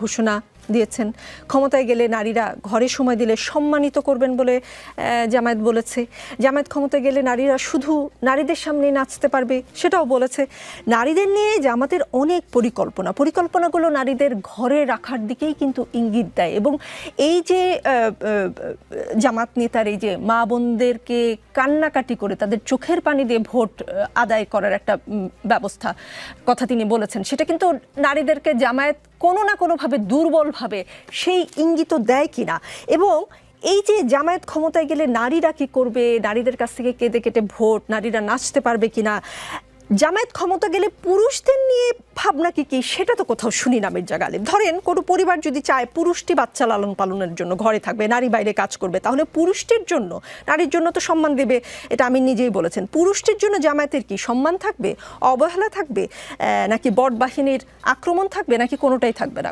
ঘোষণা দিয়েছেন। ক্ষমতায় গেলে নারীরা ঘরে সময় দিলে সম্মানিত করবেন বলে জামায়াত বলেছে। জামায়াত ক্ষমতায় গেলে নারীরা শুধু নারীদের সামনে নাচতে পারবে সেটাও বলেছে। নারীদের নিয়ে জামাতের অনেক পরিকল্পনাগুলো নারীদের ঘরে রাখার দিকেই কিন্তু ইঙ্গিত দেয়। এবং এই যে জামাত নেতার এই যে মা বোনদেরকে কান্নাকাটি করে তাদের চোখের পানি দিয়ে ভোট আদায় করার একটা ব্যবস্থা কথা তিনি বলেছেন, সেটা কিন্তু নারীদেরকে জামায়াত কোনো না কোনোভাবে দুর্বলভাবে সেই ইঙ্গিত দেয় কিনা। এবং এই যে জামায়াত ক্ষমতায় গেলে নারীরা কি করবে, নারীদের কাছ থেকে কেঁদে কেটে ভোট, নারীরা নাচতে পারবে কিনা, জামায়াত ক্ষমতা গেলে পুরুষদের নিয়ে ভাবনা কি সেটা তো কোথাও শুনি না মির্জা গালিব। ধরেন কোনো পরিবার যদি চায় পুরুষটি বাচ্চা লালন পালনের জন্য ঘরে থাকবে, নারী বাইরে কাজ করবে, তাহলে পুরুষটির জন্য, নারীর জন্য তো সম্মান দেবে, এটা আমি নিজেই বলেছেন। পুরুষটির জন্য জামায়াতের কি সম্মান থাকবে, অবহেলা থাকবে, নাকি বট বাহিনীর আক্রমণ থাকবে, নাকি কোনোটাই থাকবে না?